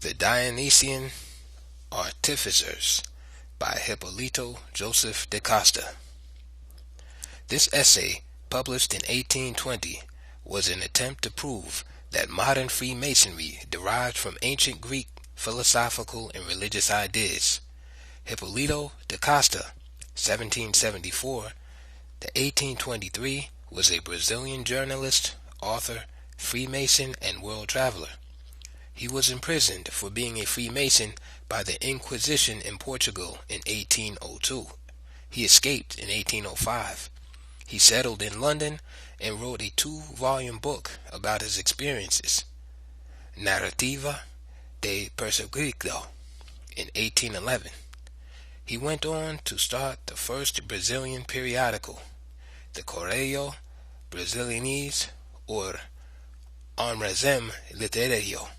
The Dionysian Artificers by Hippolyto da Costa. This essay, published in 1820, was an attempt to prove that modern Freemasonry derived from ancient Greek philosophical and religious ideas. Hippolyto da Costa, 1774 to 1823, was a Brazilian journalist, author, Freemason, and world traveler. He was imprisoned for being a Freemason by the Inquisition in Portugal in 1802. He escaped in 1805. He settled in London and wrote a 2-volume book about his experiences, Narrativa da Perseguição, in 1811. He went on to start the first Brazilian periodical, the Correio Braziliense, or Armazém Literário,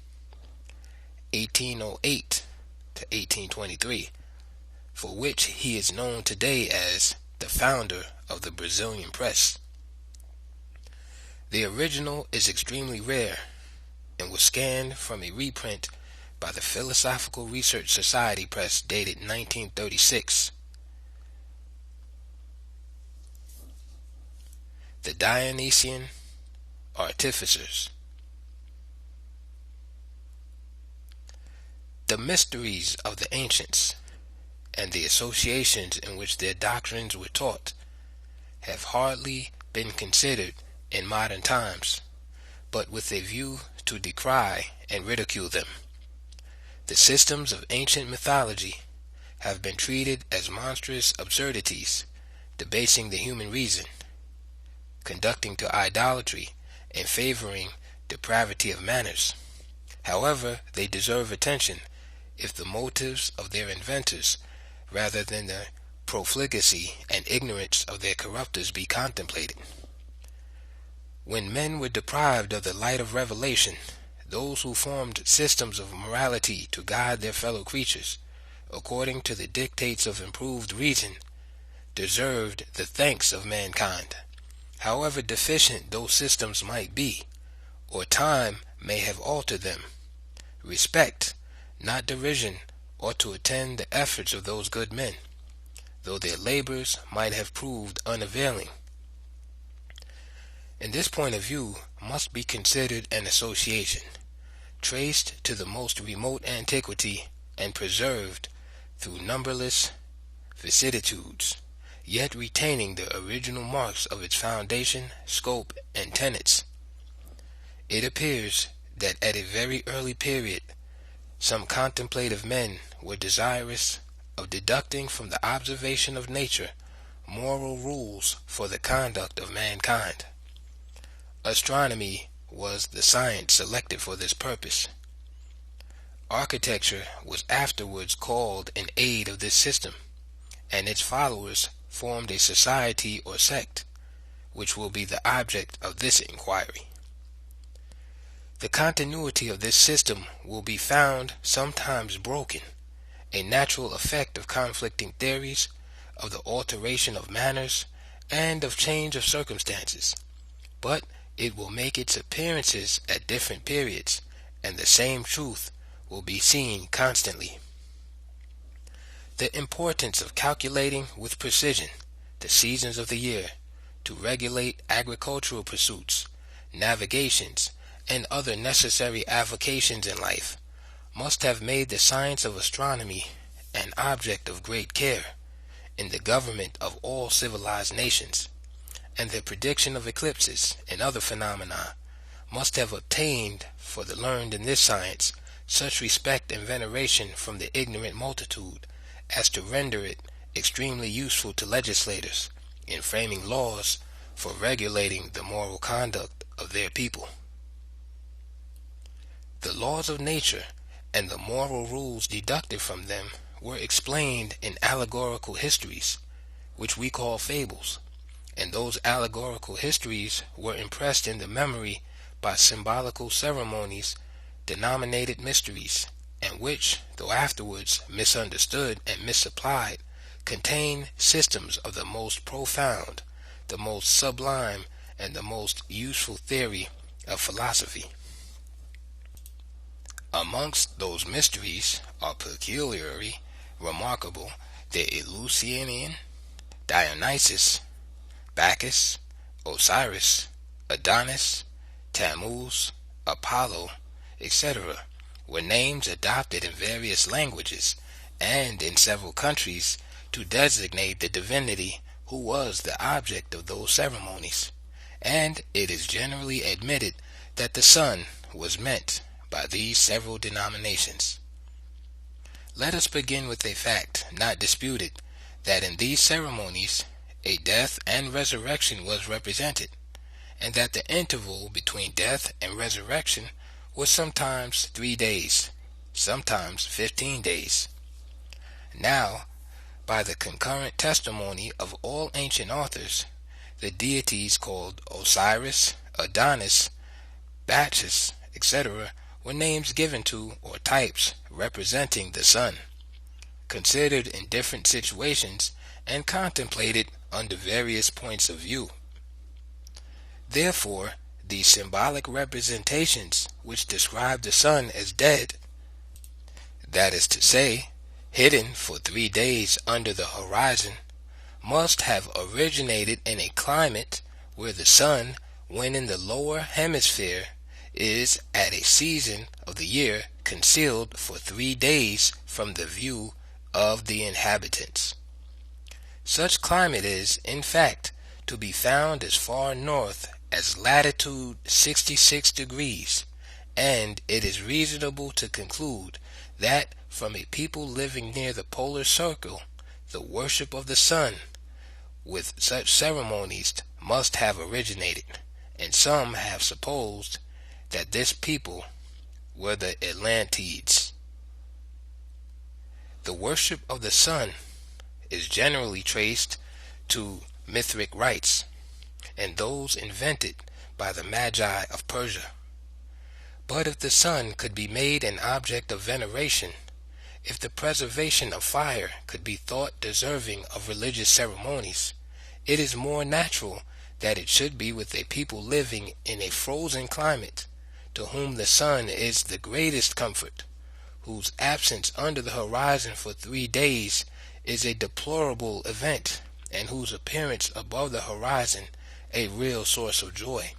1808 to 1823, for which he is known today as the founder of the Brazilian press. The original is extremely rare and was scanned from a reprint by the Philosophical Research Society Press dated 1936. The Dionysian Artificers. The mysteries of the ancients and the associations in which their doctrines were taught have hardly been considered in modern times, but with a view to decry and ridicule them. The systems of ancient mythology have been treated as monstrous absurdities, debasing the human reason, conducting to idolatry, and favoring depravity of manners. However, they deserve attention if the motives of their inventors, rather than the profligacy and ignorance of their corruptors, be contemplated. When men were deprived of the light of revelation, those who formed systems of morality to guide their fellow creatures, according to the dictates of improved reason, deserved the thanks of mankind. However deficient those systems might be, or time may have altered them, respect, not derision, ought to attend the efforts of those good men, though their labors might have proved unavailing. In this point of view must be considered an association, traced to the most remote antiquity and preserved through numberless vicissitudes, yet retaining the original marks of its foundation, scope, and tenets. It appears that at a very early period, some contemplative men were desirous of deducting from the observation of nature moral rules for the conduct of mankind. Astronomy was the science selected for this purpose. Architecture was afterwards called in aid of this system, and its followers formed a society or sect, which will be the object of this inquiry. The continuity of this system will be found sometimes broken, a natural effect of conflicting theories, of the alteration of manners, and of change of circumstances, but it will make its appearances at different periods, and the same truth will be seen constantly. The importance of calculating with precision the seasons of the year to regulate agricultural pursuits, navigations, and other necessary avocations in life must have made the science of astronomy an object of great care in the government of all civilized nations, and the prediction of eclipses and other phenomena must have obtained for the learned in this science such respect and veneration from the ignorant multitude as to render it extremely useful to legislators in framing laws for regulating the moral conduct of their people. The laws of nature and the moral rules deducted from them were explained in allegorical histories, which we call fables, and those allegorical histories were impressed in the memory by symbolical ceremonies denominated mysteries, and which, though afterwards misunderstood and misapplied, contain systems of the most profound, the most sublime, and the most useful theory of philosophy. Amongst those mysteries are peculiarly remarkable the Eleusinian, Dionysus, Bacchus, Osiris, Adonis, Tammuz, Apollo, etc., were names adopted in various languages and in several countries to designate the divinity who was the object of those ceremonies, and it is generally admitted that the sun was meant by these several denominations. Let us begin with a fact not disputed, that in these ceremonies a death and resurrection was represented, and that the interval between death and resurrection was sometimes 3 days, sometimes 15 days. Now, by the concurrent testimony of all ancient authors, the deities called Osiris, Adonis, Bacchus, etc., were names given to, or types representing the sun, considered in different situations and contemplated under various points of view. Therefore, these symbolic representations which describe the sun as dead, that is to say, hidden for 3 days under the horizon, must have originated in a climate where the sun, when in the lower hemisphere, is at a season of the year concealed for 3 days from the view of the inhabitants. Such climate is, in fact, to be found as far north as latitude 66 degrees, and it is reasonable to conclude that from a people living near the polar circle, the worship of the sun, with such ceremonies, must have originated, and some have supposed that this people were the Atlantids. The worship of the sun is generally traced to Mithric rites, and those invented by the Magi of Persia. But if the sun could be made an object of veneration, if the preservation of fire could be thought deserving of religious ceremonies, it is more natural that it should be with a people living in a frozen climate, to whom the sun is the greatest comfort, whose absence under the horizon for 3 days is a deplorable event, and whose appearance above the horizon a real source of joy.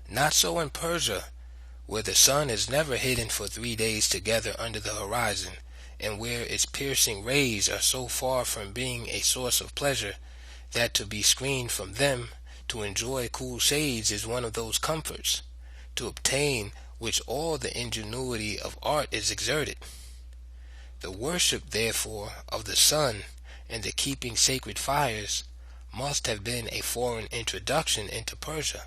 Not so in Persia, where the sun is never hidden for 3 days together under the horizon, and where its piercing rays are so far from being a source of pleasure that to be screened from them, to enjoy cool shades, is one of those comforts, to obtain which all the ingenuity of art is exerted. The worship, therefore, of the sun and the keeping sacred fires must have been a foreign introduction into Persia.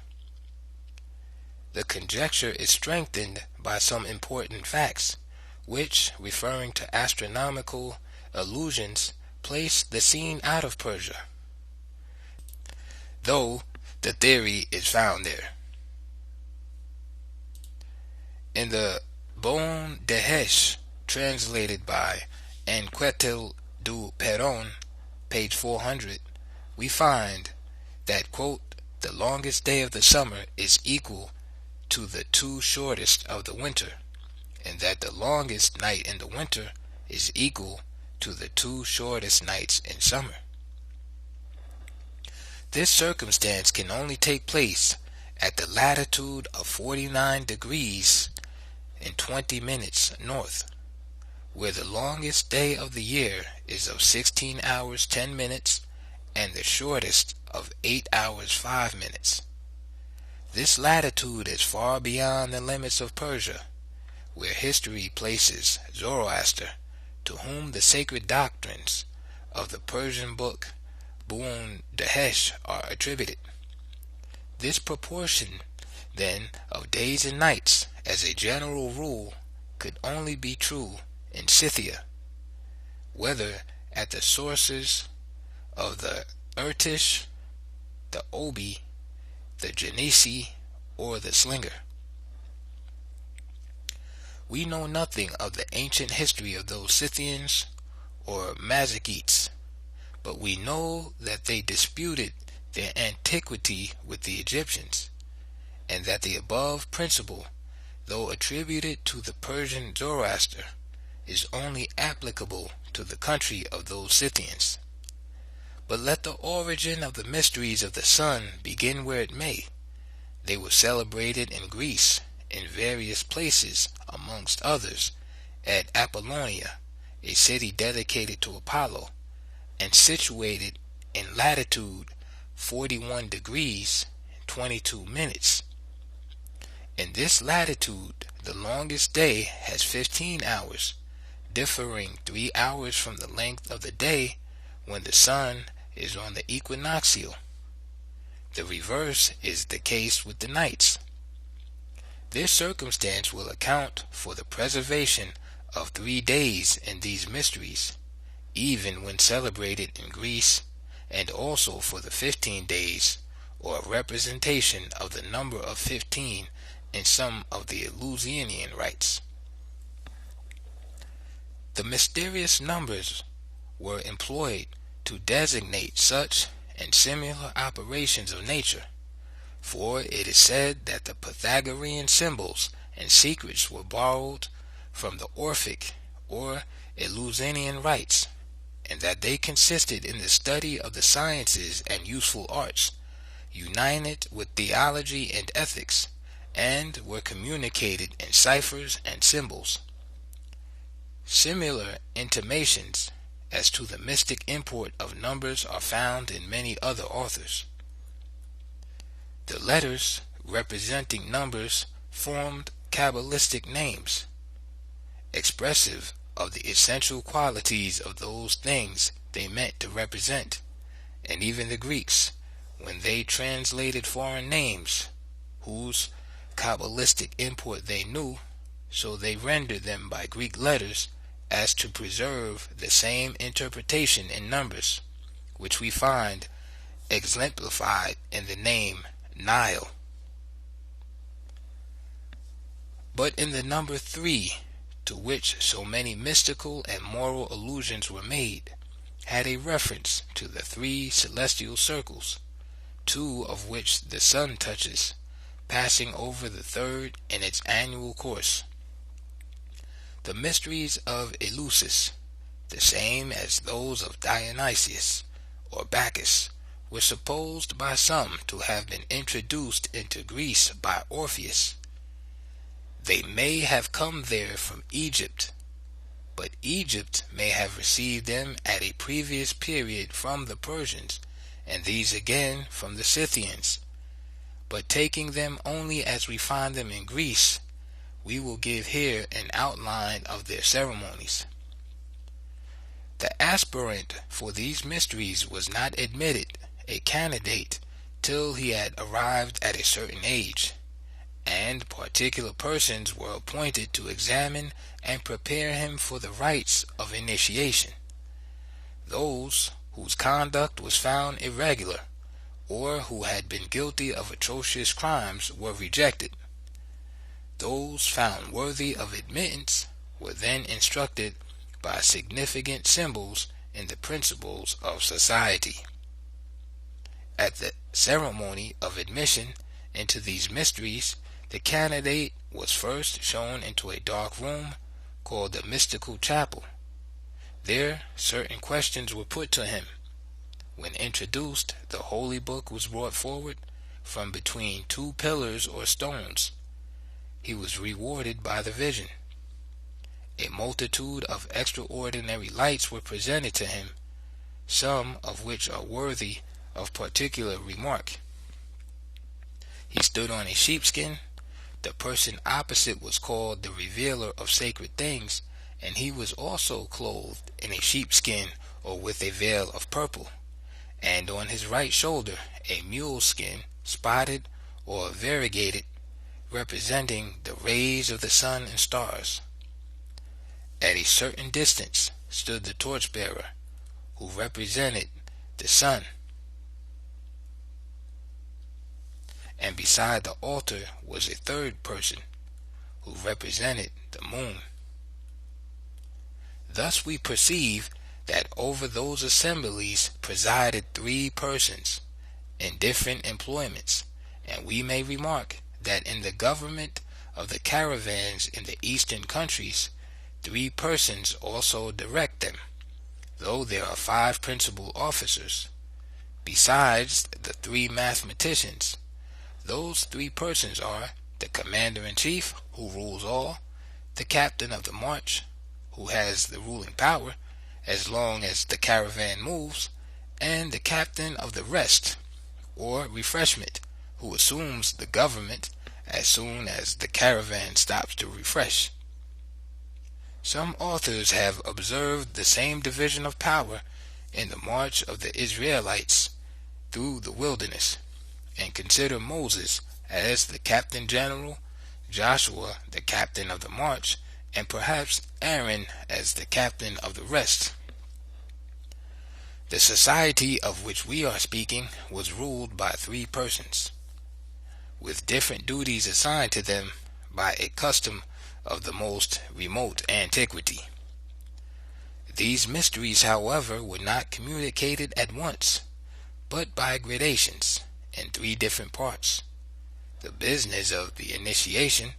The conjecture is strengthened by some important facts, which, referring to astronomical allusions, place the scene out of Persia, though the theory is found there. In the Bon de Hesh, translated by Inquisition du Peron, page 400, we find that, quote, the longest day of the summer is equal to the 2 shortest of the winter, and that the longest night in the winter is equal to the 2 shortest nights in summer. This circumstance can only take place at the latitude of 49 degrees and 20 minutes north, where the longest day of the year is of 16 hours 10 minutes and the shortest of 8 hours 5 minutes. This latitude is far beyond the limits of Persia, where history places Zoroaster, to whom the sacred doctrines of the Persian book Bon de Hesh are attributed. This proportion, then, of days and nights, as a general rule, could only be true in Scythia, whether at the sources of the Irtish, the Obi, the Genesi, or the Slinger. We know nothing of the ancient history of those Scythians or Mazakites, but we know that they disputed their antiquity with the Egyptians, and that the above principle though attributed to the Persian Zoroaster, is only applicable to the country of those Scythians. But let the origin of the mysteries of the sun begin where it may. They were celebrated in Greece, in various places, amongst others, at Apollonia, a city dedicated to Apollo, and situated in latitude 41 degrees 22 minutes. In this latitude, the longest day has 15 hours, differing 3 hours from the length of the day when the sun is on the equinoctial. The reverse is the case with the nights. This circumstance will account for the preservation of 3 days in these mysteries, even when celebrated in Greece, and also for the 15 days, or a representation of the number of 15 in some of the Eleusinian rites. The mysterious numbers were employed to designate such and similar operations of nature, for it is said that the Pythagorean symbols and secrets were borrowed from the Orphic or Eleusinian rites, and that they consisted in the study of the sciences and useful arts, united with theology and ethics, and were communicated in ciphers and symbols. Similar intimations as to the mystic import of numbers are found in many other authors. The letters representing numbers formed Kabbalistic names, expressive of the essential qualities of those things they meant to represent, and even the Greeks, when they translated foreign names, whose Kabbalistic import they knew, so they rendered them by Greek letters as to preserve the same interpretation in numbers, which we find exemplified in the name Nile. But in the number 3, to which so many mystical and moral allusions were made, had a reference to the 3 celestial circles, 2 of which the sun touches, passing over the 3rd in its annual course. The mysteries of Eleusis, the same as those of Dionysius or Bacchus, were supposed by some to have been introduced into Greece by Orpheus. They may have come there from Egypt, but Egypt may have received them at a previous period from the Persians, and these again from the Scythians. But taking them only as we find them in Greece, we will give here an outline of their ceremonies. The aspirant for these mysteries was not admitted a candidate till he had arrived at a certain age, and particular persons were appointed to examine and prepare him for the rites of initiation. Those whose conduct was found irregular, or who had been guilty of atrocious crimes, were rejected. Those found worthy of admittance were then instructed by significant symbols in the principles of society. At the ceremony of admission into these mysteries, the candidate was first shown into a dark room called the mystical chapel. There certain questions were put to him. When introduced, the holy book was brought forward from between 2 pillars or stones. He was rewarded by the vision. A multitude of extraordinary lights were presented to him, some of which are worthy of particular remark. He stood on a sheepskin. The person opposite was called the revealer of sacred things, and he was also clothed in a sheepskin or with a veil of purple, and on his right shoulder a mule skin, spotted or variegated, representing the rays of the sun and stars. At a certain distance stood the torchbearer, who represented the sun, and beside the altar was a third person, who represented the moon. Thus we perceive that over those assemblies presided 3 persons in different employments, and we may remark that in the government of the caravans in the eastern countries, 3 persons also direct them, though there are 5 principal officers. Besides the 3 mathematicians, those 3 persons are the commander-in-chief, who rules all, the captain of the march, who has the ruling power as long as the caravan moves, and the captain of the rest, or refreshment, who assumes the government as soon as the caravan stops to refresh. Some authors have observed the same division of power in the march of the Israelites through the wilderness, and consider Moses as the captain general, Joshua the captain of the march, and perhaps Aaron as the captain of the rest. The society of which we are speaking was ruled by 3 persons, with different duties assigned to them by a custom of the most remote antiquity. These mysteries, however, were not communicated at once, but by gradations in 3 different parts. The business of the initiation,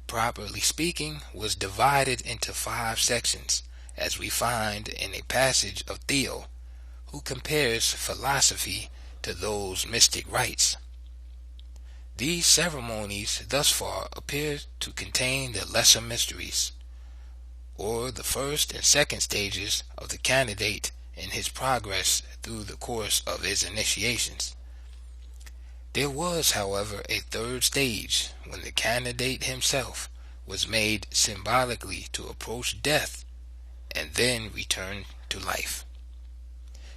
properly speaking, was divided into 5 sections, as we find in a passage of Theo, who compares philosophy to those mystic rites. These ceremonies thus far appear to contain the lesser mysteries, or the first and second stages of the candidate in his progress through the course of his initiations. There was, however, a 3rd stage when the candidate himself was made symbolically to approach death and then return to life.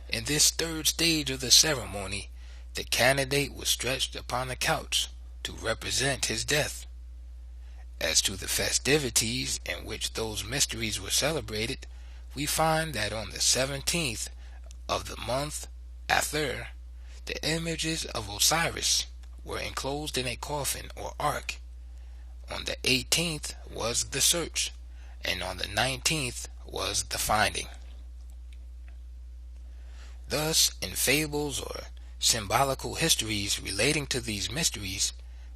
In this 3rd stage of the ceremony, the candidate was stretched upon a couch to represent his death. As to the festivities in which those mysteries were celebrated, we find that on the 17th of the month Athyr, the images of Osiris were enclosed in a coffin or ark. On the 18th was the search, and on the 19th was the finding. Thus, in fables or symbolical histories relating to these mysteries,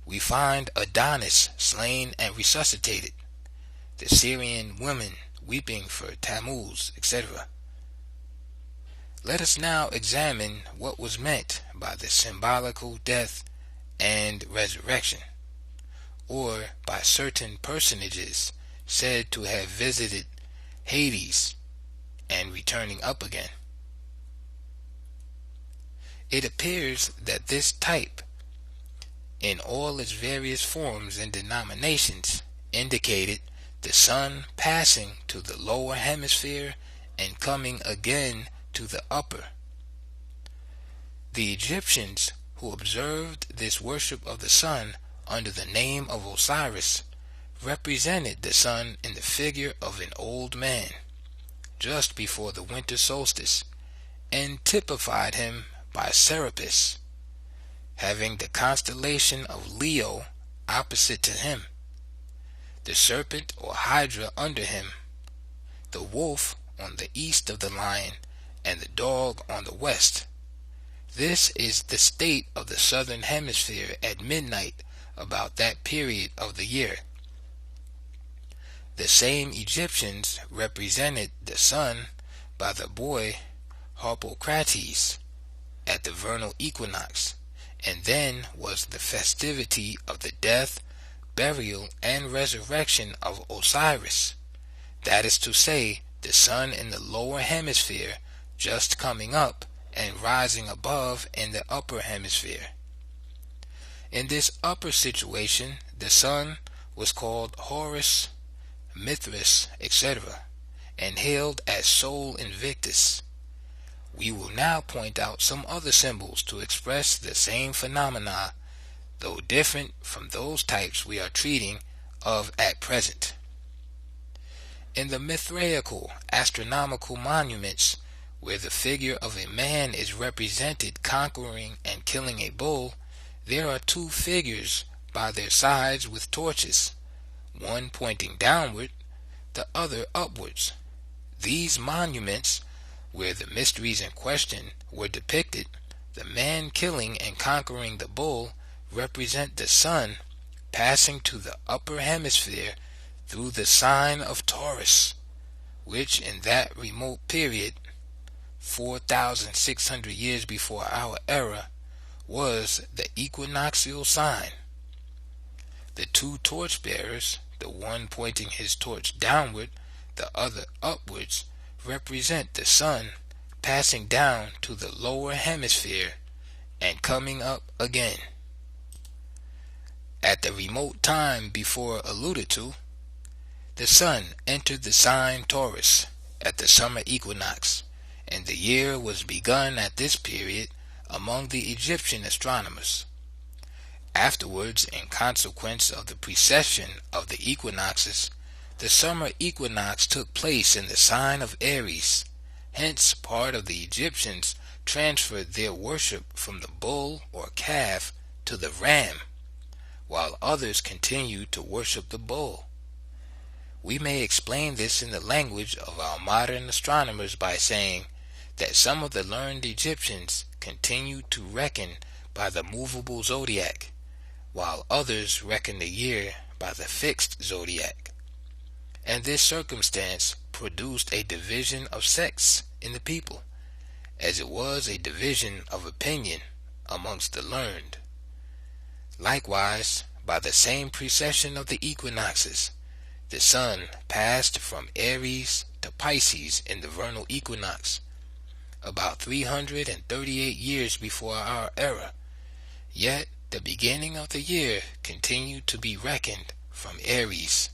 we find Adonis slain and resuscitated, the Syrian women weeping for Tammuz, etc. Let us now examine what was meant by the symbolical death and resurrection, or by certain personages said to have visited Hades and returning up again. It appears that this type, in all its various forms and denominations, indicated the sun passing to the lower hemisphere and coming again to the upper. The Egyptians, who observed this worship of the sun under the name of Osiris, represented the sun in the figure of an old man, just before the winter solstice, and typified him by Serapis, having the constellation of Leo opposite to him, the serpent or hydra under him, the wolf on the east of the lion, and the dog on the west. This is the state of the southern hemisphere at midnight about that period of the year. The same Egyptians represented the sun by the boy Harpocrates at the vernal equinox, and then was the festivity of the death, burial, and resurrection of Osiris, that is to say, the sun in the lower hemisphere just coming up and rising above in the upper hemisphere. In this upper situation, the sun was called Horus, Mithras, etc., and hailed as Sol Invictus. We will now point out some other symbols to express the same phenomena, though different from those types we are treating of at present. In the Mithraical astronomical monuments, where the figure of a man is represented conquering and killing a bull, there are 2 figures by their sides with torches, one pointing downward, the other upwards. These monuments, where the mysteries in question were depicted, the man killing and conquering the bull represent the sun passing to the upper hemisphere through the sign of Taurus, which in that remote period, 4,600 years before our era, was the equinoxial sign. The two torchbearers, the one pointing his torch downward, the other upwards, represent the sun passing down to the lower hemisphere and coming up again. At the remote time before alluded to, the sun entered the sign Taurus at the summer equinox, and the year was begun at this period among the Egyptian astronomers. Afterwards, in consequence of the precession of the equinoxes, the summer equinox took place in the sign of Aries. Hence, part of the Egyptians transferred their worship from the bull or calf to the ram, while others continued to worship the bull. We may explain this in the language of our modern astronomers by saying that some of the learned Egyptians continued to reckon by the movable zodiac, while others reckon the year by the fixed zodiac. And this circumstance produced a division of sects in the people, as it was a division of opinion amongst the learned. Likewise, by the same precession of the equinoxes, the sun passed from Aries to Pisces in the vernal equinox, about 338 years before our era, yet the beginning of the year continued to be reckoned from Aries.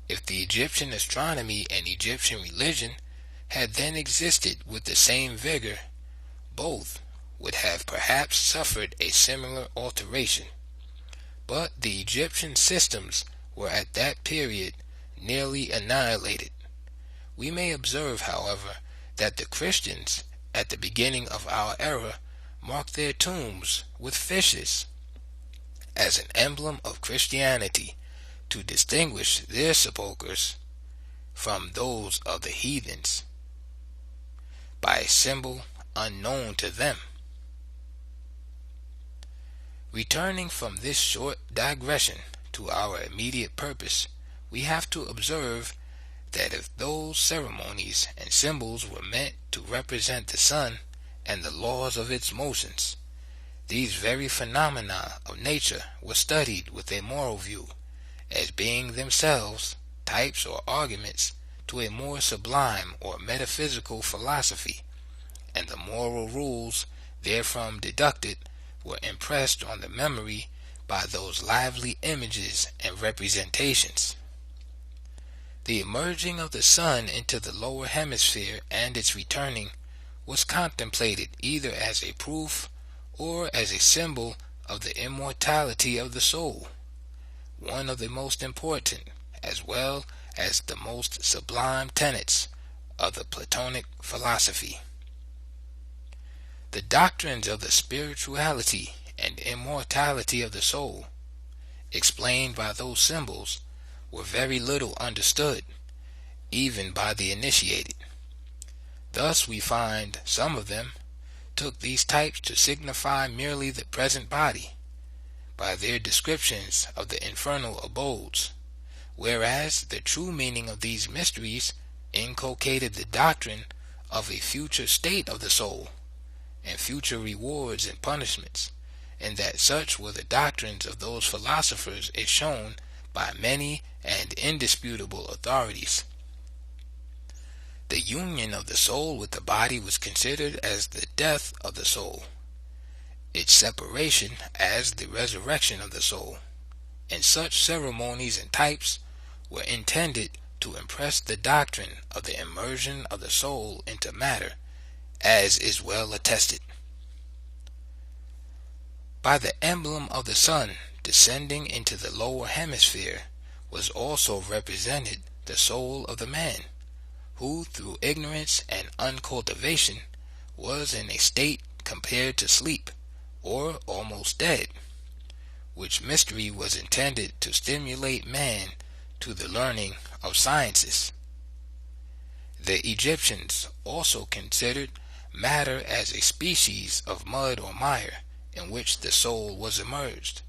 If the Egyptian astronomy and Egyptian religion had then existed with the same vigor, both would have perhaps suffered a similar alteration. But the Egyptian systems were at that period nearly annihilated. We may observe, however, that the Christians at the beginning of our era marked their tombs with fishes as an emblem of Christianity to distinguish their sepulchres from those of the heathens by a symbol unknown to them. Returning from this short digression to our immediate purpose, we have to observe that if those ceremonies and symbols were meant to represent the sun and the laws of its motions, these very phenomena of nature were studied with a moral view, as being themselves types or arguments to a more sublime or metaphysical philosophy, and the moral rules therefrom deducted were impressed on the memory by those lively images and representations. The emerging of the sun into the lower hemisphere and its returning was contemplated either as a proof or as a symbol of the immortality of the soul, one of the most important as well as the most sublime tenets of the Platonic philosophy. The doctrines of the spirituality and immortality of the soul, explained by those symbols, were very little understood, even by the initiated. Thus we find some of them took these types to signify merely the present body, by their descriptions of the infernal abodes, whereas the true meaning of these mysteries inculcated the doctrine of a future state of the soul, and future rewards and punishments, and that such were the doctrines of those philosophers is shown by many and indisputable authorities. The union of the soul with the body was considered as the death of the soul, its separation as the resurrection of the soul, and such ceremonies and types were intended to impress the doctrine of the immersion of the soul into matter, as is well attested. By the emblem of the sun descending into the lower hemisphere was also represented the soul of the man, who through ignorance and uncultivation was in a state compared to sleep, or almost dead, which mystery was intended to stimulate man to the learning of sciences. The Egyptians also considered matter as a species of mud or mire in which the soul was immersed,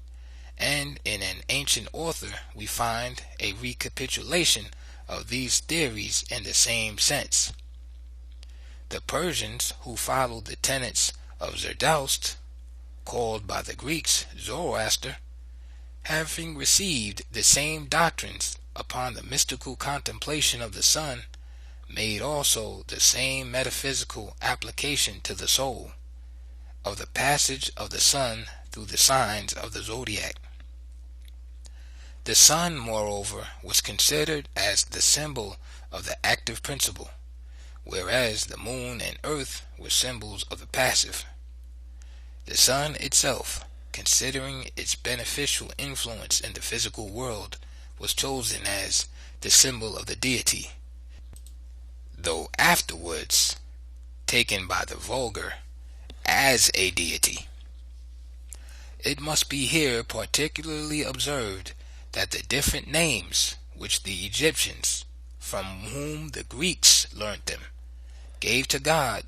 and in an ancient author we find a recapitulation of these theories in the same sense. The Persians, who followed the tenets of Zerdust, called by the Greeks Zoroaster, having received the same doctrines upon the mystical contemplation of the sun, made also the same metaphysical application to the soul, of the passage of the sun through the signs of the zodiac. The sun, moreover, was considered as the symbol of the active principle, whereas the moon and earth were symbols of the passive. The sun itself, considering its beneficial influence in the physical world, was chosen as the symbol of the deity, though afterwards taken by the vulgar as a deity. It must be here particularly observed that the different names which the Egyptians, from whom the Greeks learnt them, gave to God,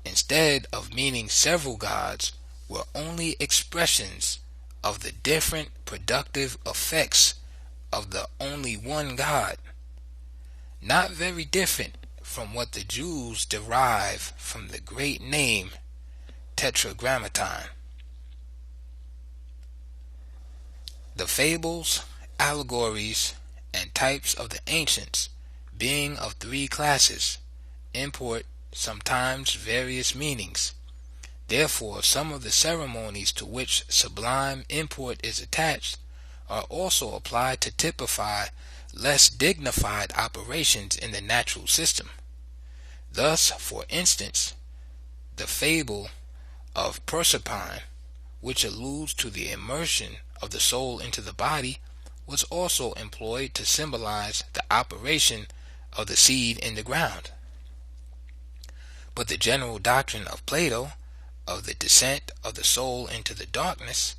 instead of meaning several gods, were only expressions of the different productive effects of the only one God, not very different from what the Jews derive from the great name Tetragrammaton. The fables, allegories, and types of the ancients, being of three classes, import sometimes various meanings. Therefore, some of the ceremonies to which sublime import is attached are also applied to typify less dignified operations in the natural system. Thus, for instance, the fable of Proserpine, which alludes to the immersion of the soul into the body, was also employed to symbolize the operation of the seed in the ground. But the general doctrine of Plato, of the descent of the soul into the darkness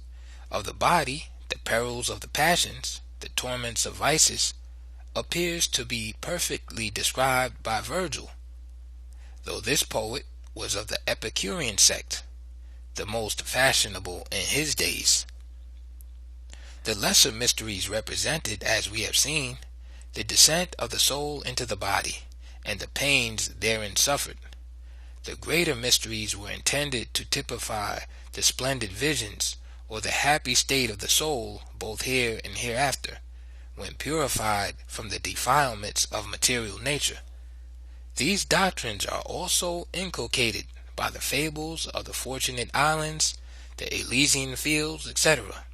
of the body, the perils of the passions, the torments of vices, appears to be perfectly described by Virgil, though this poet was of the Epicurean sect, the most fashionable in his days. The lesser mysteries represented, as we have seen, the descent of the soul into the body, and the pains therein suffered. The greater mysteries were intended to typify the splendid visions, or the happy state of the soul, both here and hereafter, when purified from the defilements of material nature. These doctrines are also inculcated by the fables of the Fortunate Islands, the Elysian Fields, etc.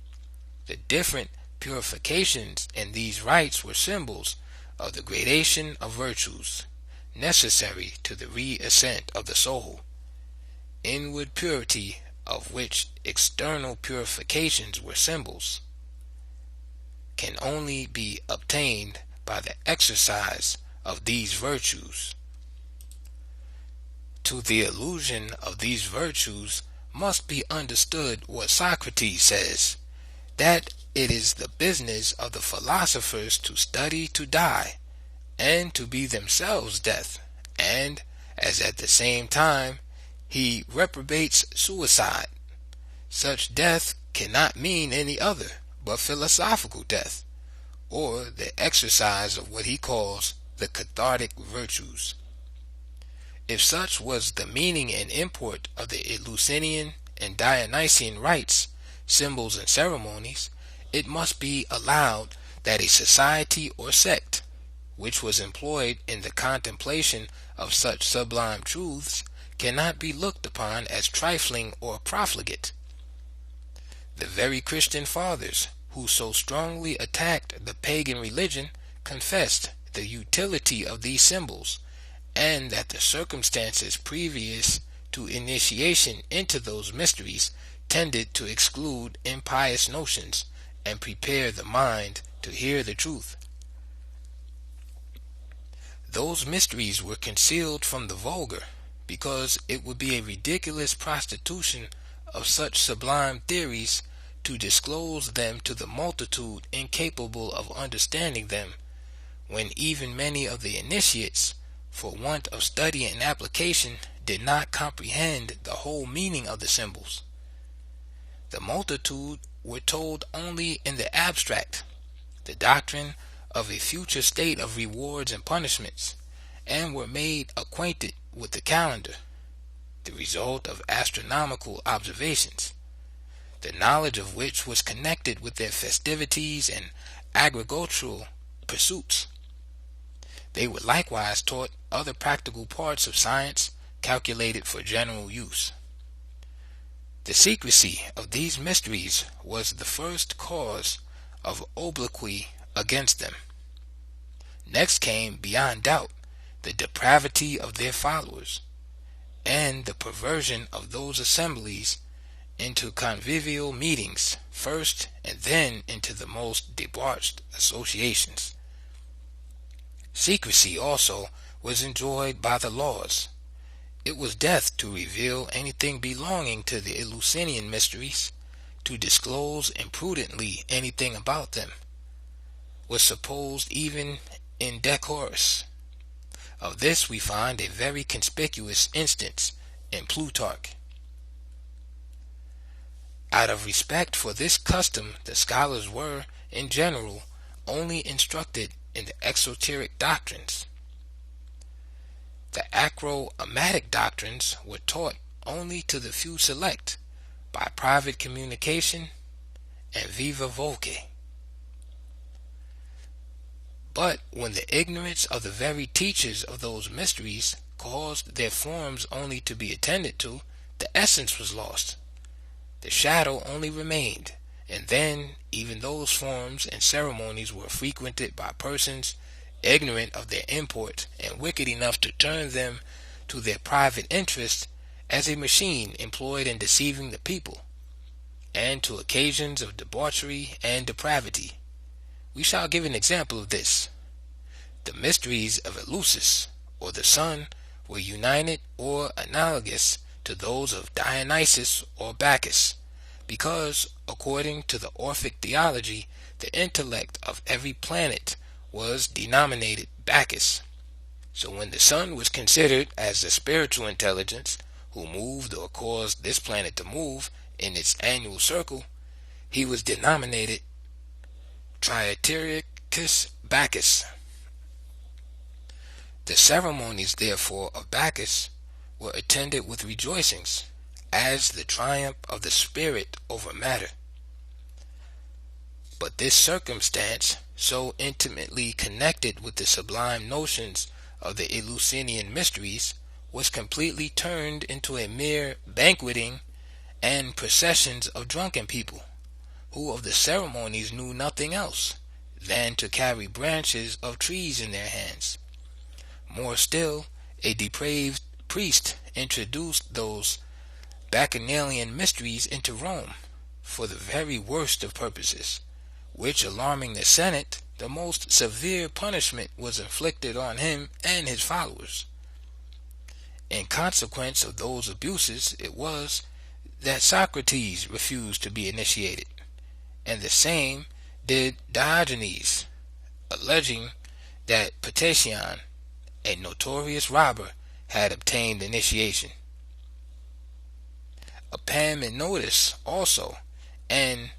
The different purifications in these rites were symbols of the gradation of virtues necessary to the re-ascent of the soul, inward purity of which external purifications were symbols, can only be obtained by the exercise of these virtues. To the illusion of these virtues must be understood what Socrates says, that it is the business of the philosophers to study to die, and to be themselves death, and, as at the same time he reprobates suicide, such death cannot mean any other but philosophical death, or the exercise of what he calls the cathartic virtues. If such was the meaning and import of the Eleusinian and Dionysian rites, symbols, and ceremonies, it must be allowed that a society or sect, which was employed in the contemplation of such sublime truths, cannot be looked upon as trifling or profligate. The very Christian fathers, who so strongly attacked the pagan religion, confessed the utility of these symbols, and that the circumstances previous to initiation into those mysteries tended to exclude impious notions and prepare the mind to hear the truth. Those mysteries were concealed from the vulgar, because it would be a ridiculous prostitution of such sublime theories to disclose them to the multitude incapable of understanding them, when even many of the initiates, for want of study and application, did not comprehend the whole meaning of the symbols. The multitude were told only in the abstract, the doctrine of a future state of rewards and punishments, and were made acquainted with the calendar, the result of astronomical observations, the knowledge of which was connected with their festivities and agricultural pursuits. They were likewise taught other practical parts of science calculated for general use. The secrecy of these mysteries was the first cause of obloquy against them. Next came, beyond doubt, the depravity of their followers, and the perversion of those assemblies into convivial meetings first, and then into the most debauched associations. Secrecy also was enjoined by the laws. It was death to reveal anything belonging to the Eleusinian mysteries. To disclose imprudently anything about them was supposed even indecorous. Of this we find a very conspicuous instance in Plutarch. Out of respect for this custom, the scholars were, in general, only instructed in the exoteric doctrines. The acroamatic doctrines were taught only to the few select, by private communication and viva voce. But when the ignorance of the very teachers of those mysteries caused their forms only to be attended to, the essence was lost. The shadow only remained, and then even those forms and ceremonies were frequented by persons ignorant of their import and wicked enough to turn them to their private interest as a machine employed in deceiving the people, and to occasions of debauchery and depravity. We shall give an example of this. The mysteries of Eleusis, or the sun, were united or analogous to those of Dionysus or Bacchus, because, according to the Orphic theology, the intellect of every planet was denominated Bacchus. So when the sun was considered as the spiritual intelligence who moved or caused this planet to move in its annual circle, he was denominated Triatericus Bacchus. The ceremonies, therefore, of Bacchus were attended with rejoicings, as the triumph of the spirit over matter. But this circumstance, so intimately connected with the sublime notions of the Eleusinian mysteries, was completely turned into a mere banqueting and processions of drunken people, who of the ceremonies knew nothing else than to carry branches of trees in their hands. More still, a depraved priest introduced those Bacchanalian mysteries into Rome for the very worst of purposes, which, alarming the Senate, the most severe punishment was inflicted on him and his followers. In consequence of those abuses, it was that Socrates refused to be initiated, and the same did Diogenes, alleging that Ptasian, a notorious robber, had obtained initiation. Epaminondas also, and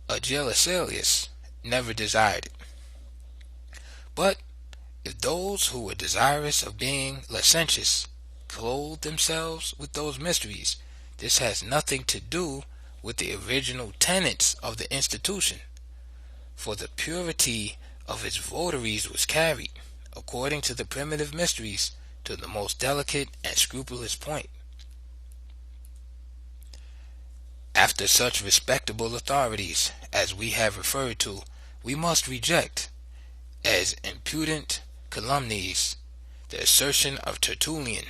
Agesilaus, never desired it. But if those who were desirous of being licentious clothed themselves with those mysteries, this has nothing to do with the original tenets of the institution, for the purity of its votaries was carried, according to the primitive mysteries, to the most delicate and scrupulous point. After such respectable authorities as we have referred to, we must reject, as impudent calumnies, the assertion of Tertullian,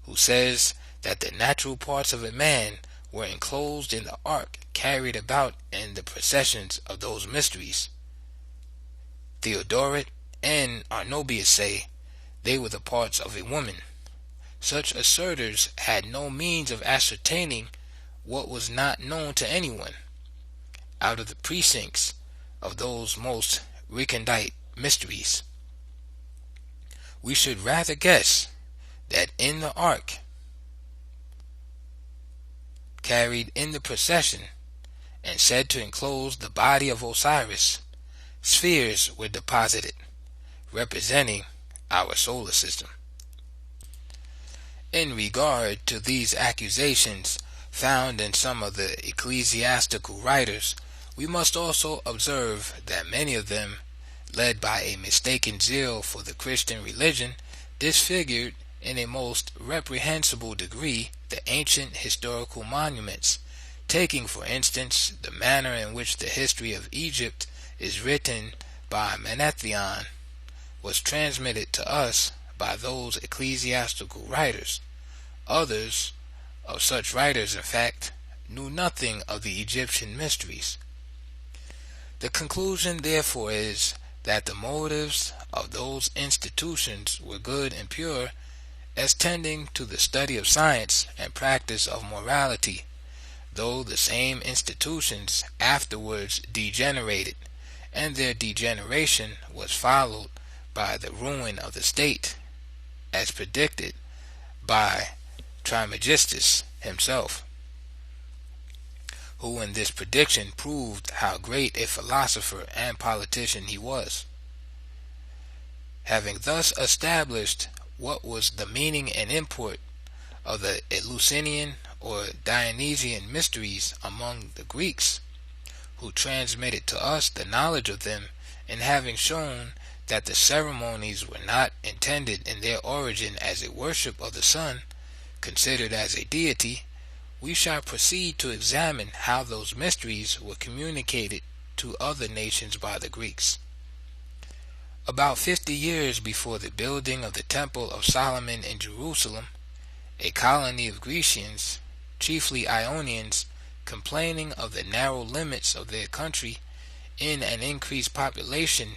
who says that the natural parts of a man were enclosed in the ark carried about in the processions of those mysteries. Theodoret and Arnobius say they were the parts of a woman. Such assertors had no means of ascertaining what was not known to anyone, out of the precincts of those most recondite mysteries. We should rather guess that in the ark carried in the procession, and said to enclose the body of Osiris. Spheres were deposited, representing our solar system. In regard to these accusations found in some of the ecclesiastical writers, we must also observe that many of them, led by a mistaken zeal for the Christian religion, disfigured in a most reprehensible degree the ancient historical monuments, taking for instance the manner in which the history of Egypt is written by Menethlion was transmitted to us by those ecclesiastical writers. Others of such writers, in fact, knew nothing of the Egyptian mysteries. The conclusion, therefore, is that the motives of those institutions were good and pure, as tending to the study of science and practice of morality, though the same institutions afterwards degenerated, and their degeneration was followed by the ruin of the state, as predicted by Trismegistus himself, who in this prediction proved how great a philosopher and politician he was. Having thus established what was the meaning and import of the Eleusinian or Dionysian mysteries among the Greeks, who transmitted to us the knowledge of them, and having shown that the ceremonies were not intended in their origin as a worship of the sun, considered as a deity, we shall proceed to examine how those mysteries were communicated to other nations by the Greeks. About 50 years before the building of the Temple of Solomon in Jerusalem, a colony of Grecians, chiefly Ionians, complaining of the narrow limits of their country in an increased population,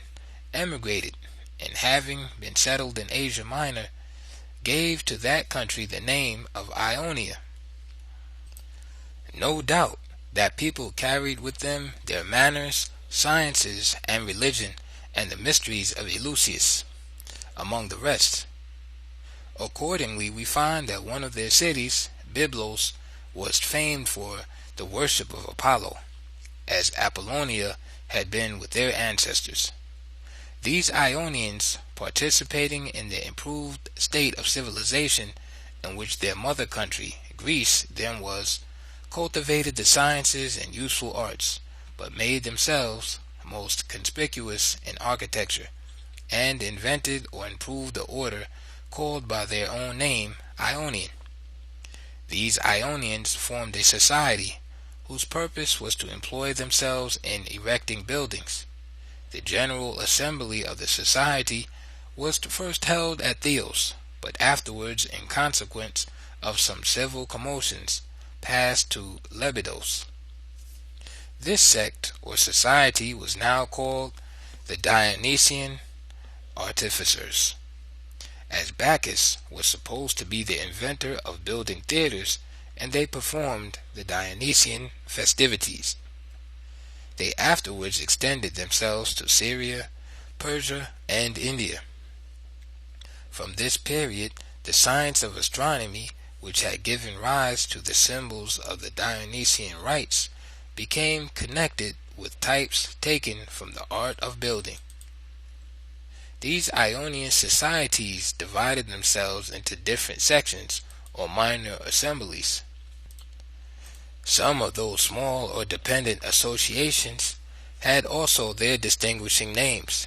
emigrated, and having been settled in Asia Minor, gave to that country the name of Ionia. No doubt that people carried with them their manners, sciences, and religion, and the mysteries of Eleusis, among the rest. Accordingly, we find that one of their cities, Byblos, was famed for the worship of Apollo, as Apollonia had been with their ancestors. These Ionians, participating in the improved state of civilization in which their mother country, Greece, then was, cultivated the sciences and useful arts, but made themselves most conspicuous in architecture, and invented or improved the order called by their own name, Ionian. These Ionians formed a society whose purpose was to employ themselves in erecting buildings. The general assembly of the society was first held at Theos, but afterwards, in consequence of some civil commotions, passed to Lepidos. This sect or society was now called the Dionysian Artificers, as Bacchus was supposed to be the inventor of building theaters, and they performed the Dionysian festivities. They afterwards extended themselves to Syria, Persia, and India. From this period, the science of astronomy, which had given rise to the symbols of the Dionysian rites, became connected with types taken from the art of building. These Ionian societies divided themselves into different sections or minor assemblies. Some of those small or dependent associations had also their distinguishing names,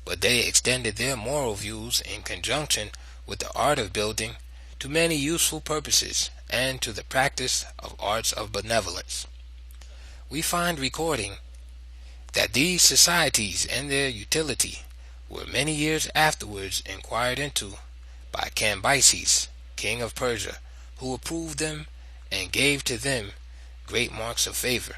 but they extended their moral views in conjunction with the art of building to many useful purposes and to the practice of arts of benevolence. We find recording that these societies and their utility were many years afterwards inquired into by Cambyses, king of Persia, who approved them and gave to them great marks of favor.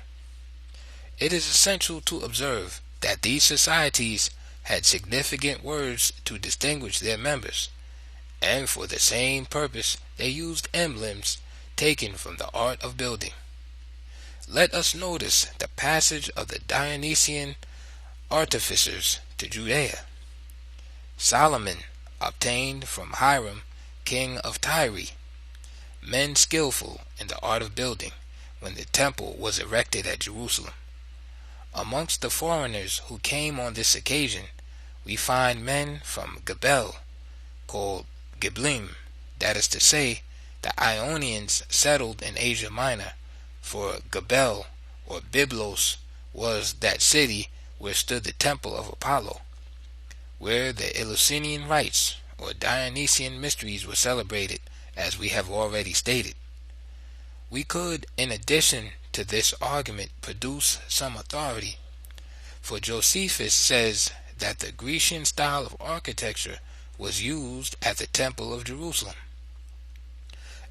It is essential to observe that these societies had significant words to distinguish their members, and for the same purpose they used emblems taken from the art of building. Let us notice the passage of the Dionysian Artificers to Judea. Solomon obtained from Hiram, king of Tyre, men skillful in the art of building, when the temple was erected at Jerusalem. Amongst the foreigners who came on this occasion, we find men from Gebel, called Geblim, that is to say, the Ionians settled in Asia Minor, for Gebel or Byblos was that city where stood the temple of Apollo, where the Eleusinian rites or Dionysian mysteries were celebrated, as we have already stated. We could, in addition to this argument, produce some authority, for Josephus says that the Grecian style of architecture was used at the Temple of Jerusalem.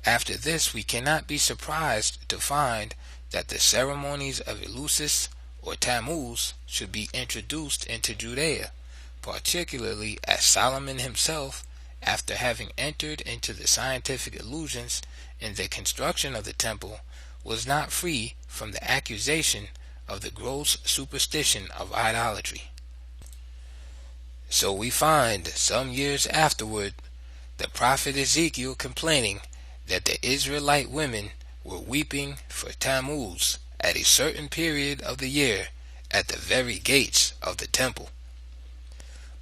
After this, we cannot be surprised to find that the ceremonies of Eleusis or Tammuz should be introduced into Judea, particularly as Solomon himself, after having entered into the scientific illusions in the construction of the temple, was not free from the accusation of the gross superstition of idolatry. So we find, some years afterward, the prophet Ezekiel complaining that the Israelite women were weeping for Tammuz at a certain period of the year at the very gates of the temple.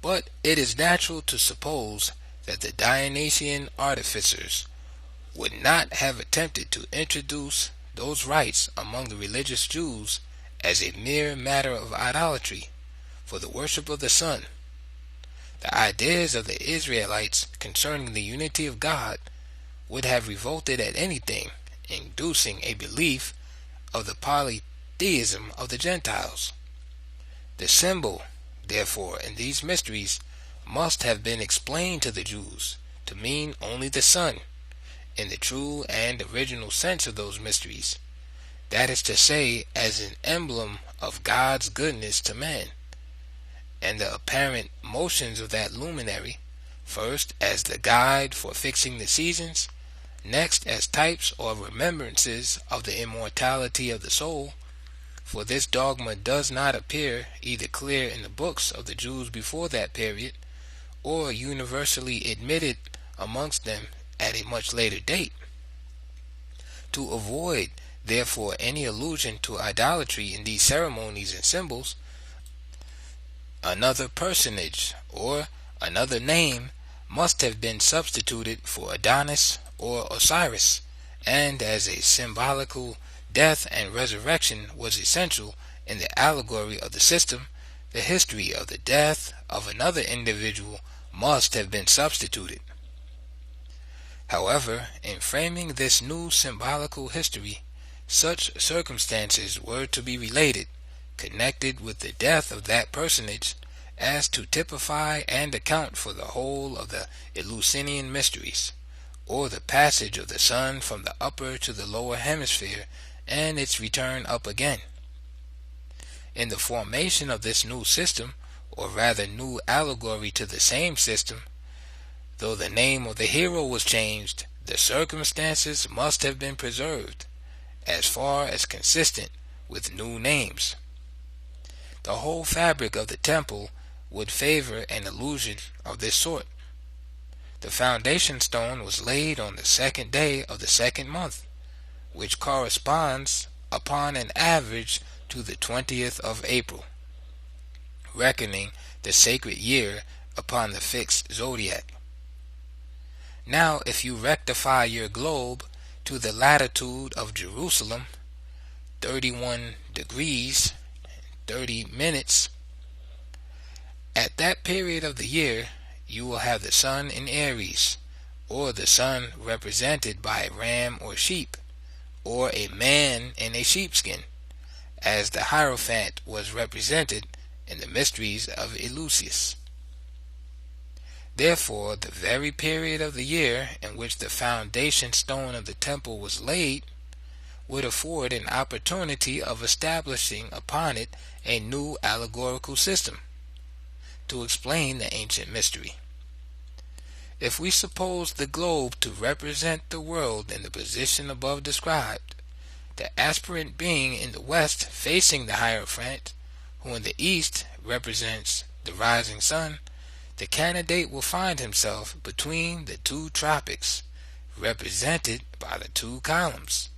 But it is natural to suppose that the Dionysian Artificers would not have attempted to introduce those rites among the religious Jews as a mere matter of idolatry for the worship of the sun. The ideas of the Israelites concerning the unity of God would have revolted at anything inducing a belief of the polytheism of the Gentiles. The symbol, therefore, in these mysteries must have been explained to the Jews to mean only the sun, in the true and original sense of those mysteries, that is to say, as an emblem of God's goodness to man, and the apparent motions of that luminary, first as the guide for fixing the seasons, next as types or remembrances of the immortality of the soul, for this dogma does not appear either clear in the books of the Jews before that period, or universally admitted amongst them at a much later date. To avoid, therefore, any allusion to idolatry in these ceremonies and symbols, another personage or another name must have been substituted for Adonis or Osiris, and as a symbolical death and resurrection was essential in the allegory of the system, the history of the death of another individual must have been substituted. However, in framing this new symbolical history, such circumstances were to be related, connected with the death of that personage, as to typify and account for the whole of the Eleusinian mysteries, or the passage of the sun from the upper to the lower hemisphere and its return up again. In the formation of this new system, or rather new allegory to the same system, though the name of the hero was changed, the circumstances must have been preserved, as far as consistent with new names. The whole fabric of the temple would favor an illusion of this sort. The foundation stone was laid on the second day of the second month, which corresponds upon an average to the 20th of April, reckoning the sacred year upon the fixed zodiac. Now, if you rectify your globe to the latitude of Jerusalem, 31 degrees 30 minutes, at that period of the year, you will have the sun in Aries, or the sun represented by a ram or sheep, or a man in a sheepskin, as the Hierophant was represented in the mysteries of Eleusis. Therefore, the very period of the year in which the foundation stone of the temple was laid would afford an opportunity of establishing upon it a new allegorical system to explain the ancient mystery. If we suppose the globe to represent the world in the position above described, the aspirant being in the west facing the Hierophant, who in the east represents the rising sun, the candidate will find himself between the two tropics, represented by the two columns,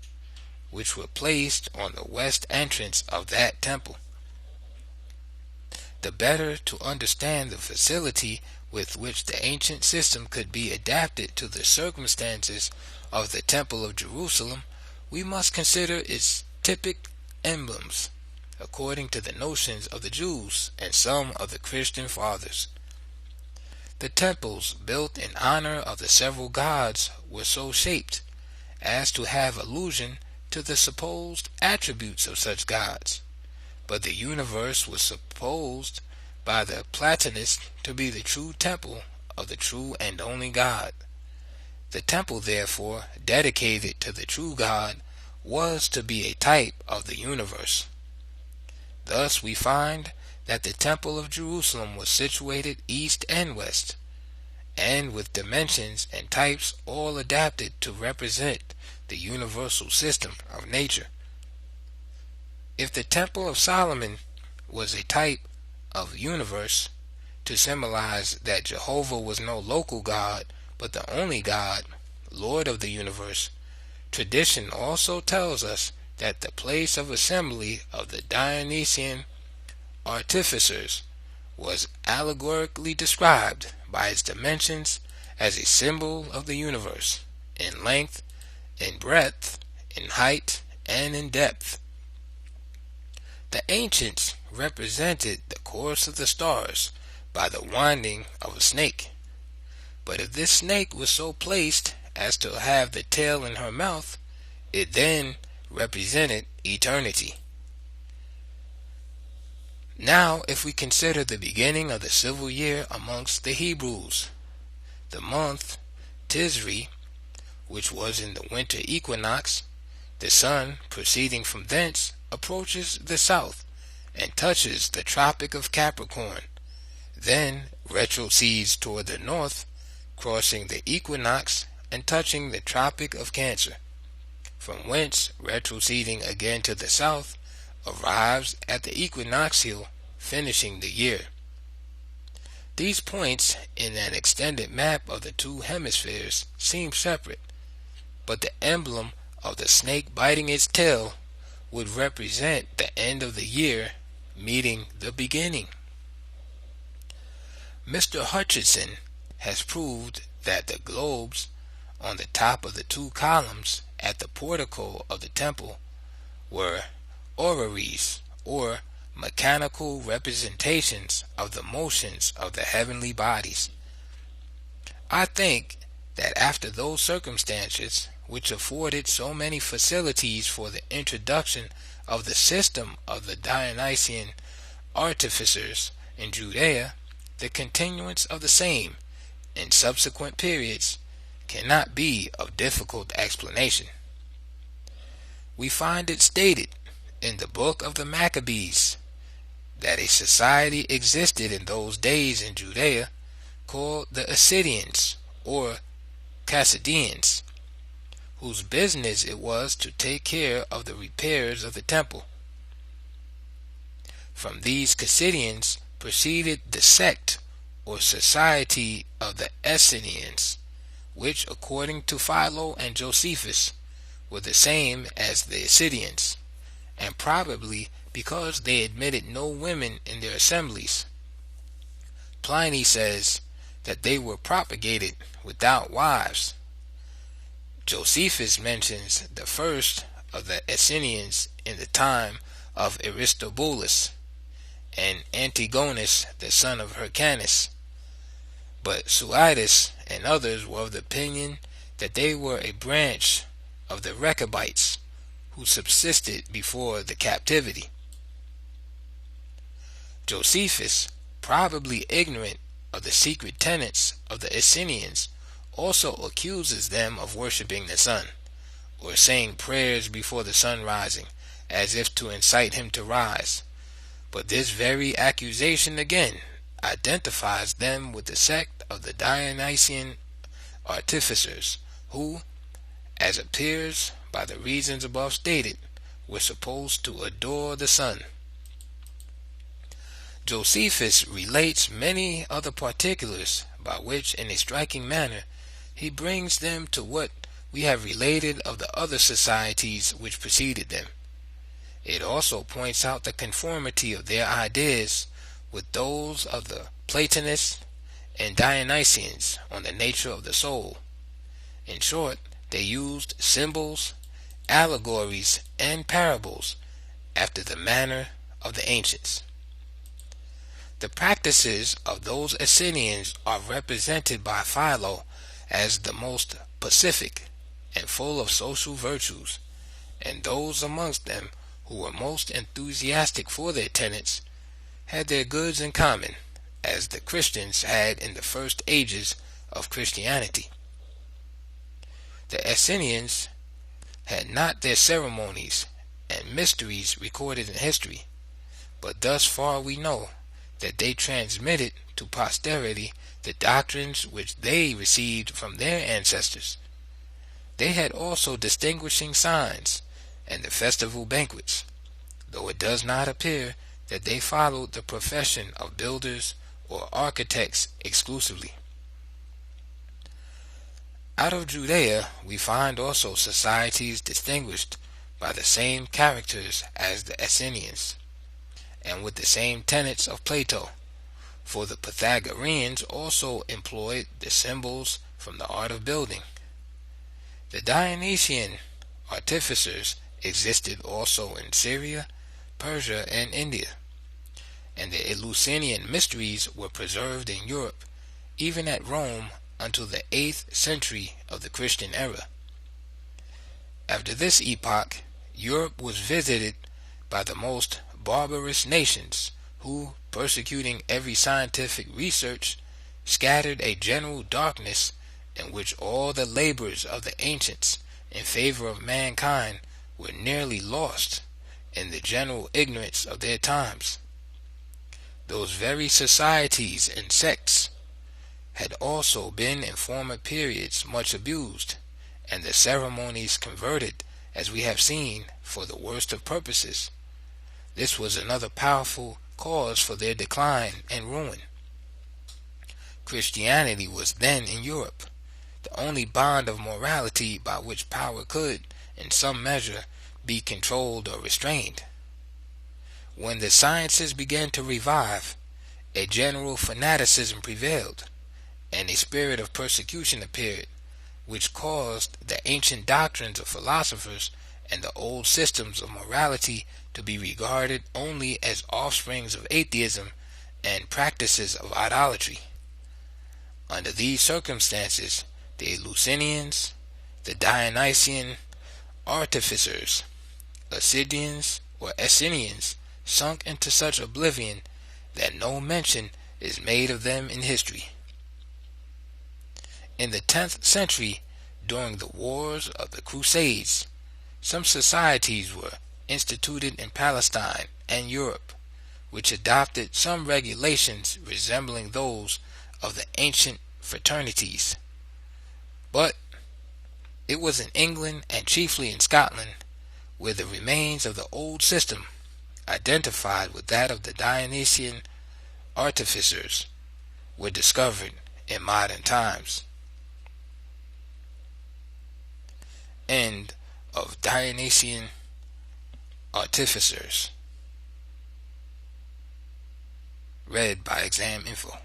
which were placed on the west entrance of that temple. The better to understand the facility with which the ancient system could be adapted to the circumstances of the Temple of Jerusalem, we must consider its typic emblems, according to the notions of the Jews and some of the Christian fathers. The temples built in honor of the several gods were so shaped as to have allusion to the supposed attributes of such gods, but the universe was supposed by the Platonists to be the true temple of the true and only God. The temple, therefore, dedicated to the true God, was to be a type of the universe. Thus we find that the Temple of Jerusalem was situated east and west, and with dimensions and types all adapted to represent the universal system of nature. If the Temple of Solomon was a type of the universe, to symbolize that Jehovah was no local God, but the only God, Lord of the universe, tradition also tells us that the place of assembly of the Dionysian Artificers was allegorically described by its dimensions as a symbol of the universe, in length, in breadth, in height, and in depth. The ancients represented the course of the stars by the winding of a snake. But if this snake was so placed as to have the tail in her mouth, it then represented eternity. Now, if we consider the beginning of the civil year amongst the Hebrews, the month Tisri, which was in the winter equinox, the sun, proceeding from thence, approaches the south and touches the Tropic of Capricorn, then retrocedes toward the north, crossing the equinox and touching the Tropic of Cancer, from whence, retroceding again to the south, arrives at the equinoxial, finishing the year. These points in an extended map of the two hemispheres seem separate, but the emblem of the snake biting its tail would represent the end of the year meeting the beginning. Mr. Hutchinson has proved that the globes on the top of the two columns at the portico of the temple were orreries, or mechanical representations of the motions of the heavenly bodies. I think that after those circumstances, which afforded so many facilities for the introduction of the system of the Dionysian Artificers in Judea, the continuance of the same in subsequent periods cannot be of difficult explanation. We find it stated in the book of the Maccabees that a society existed in those days in Judea called the Assyrians or Chaldeans, whose business it was to take care of the repairs of the temple. From these Chaldeans proceeded the sect or society of the Essenes, which, according to Philo and Josephus, were the same as the Assyrians, and probably because they admitted no women in their assemblies. Pliny says that they were propagated without wives. Josephus mentions the first of the Essenes in the time of Aristobulus and Antigonus the son of Hyrcanus, but Suidas and others were of the opinion that they were a branch of the Rechabites who subsisted before the captivity. Josephus, probably ignorant of the secret tenets of the Essenes, also accuses them of worshipping the sun, or saying prayers before the sun rising, as if to incite him to rise. But this very accusation again identifies them with the sect of the Dionysian Artificers, who, as appears by the reasons above stated, were supposed to adore the sun. Josephus relates many other particulars by which, in a striking manner, he brings them to what we have related of the other societies which preceded them. It also points out the conformity of their ideas with those of the Platonists and Dionysians on the nature of the soul. In short, they used symbols, allegories, and parables after the manner of the ancients. The practices of those Essenians are represented by Philo as the most pacific and full of social virtues, and those amongst them who were most enthusiastic for their tenets had their goods in common, as the Christians had in the first ages of Christianity. The Essenians had not their ceremonies and mysteries recorded in history, but thus far we know that they transmitted to posterity the doctrines which they received from their ancestors. They had also distinguishing signs and the festival banquets, though it does not appear that they followed the profession of builders or architects exclusively. Out of Judea we find also societies distinguished by the same characters as the Essenians, and with the same tenets of Plato, for the Pythagoreans also employed the symbols from the art of building. The Dionysian Artificers existed also in Syria, Persia, and India, and the Eleusinian mysteries were preserved in Europe, even at Rome, until the 8th century of the Christian era. After this epoch, Europe was visited by the most barbarous nations, who, persecuting every scientific research, scattered a general darkness in which all the labors of the ancients in favor of mankind were nearly lost in the general ignorance of their times. Those very societies and sects had also been in former periods much abused, and the ceremonies converted, as we have seen, for the worst of purposes. This was another powerful cause for their decline and ruin. Christianity was then in Europe the only bond of morality by which power could, in some measure, be controlled or restrained. When the sciences began to revive, a general fanaticism prevailed, and a spirit of persecution appeared, which caused the ancient doctrines of philosophers and the old systems of morality to be regarded only as offsprings of atheism and practices of idolatry. Under these circumstances, the Eleusinians, the Dionysian Artificers, Assyrians or Essenians sunk into such oblivion that no mention is made of them in history. In the 10th century, during the wars of the Crusades, some societies were instituted in Palestine and Europe, which adopted some regulations resembling those of the ancient fraternities. But it was in England, and chiefly in Scotland, where the remains of the old system, identified with that of the Dionysian Artificers, were discovered in modern times. End of Dionysian Artificers. Read by Exam Info.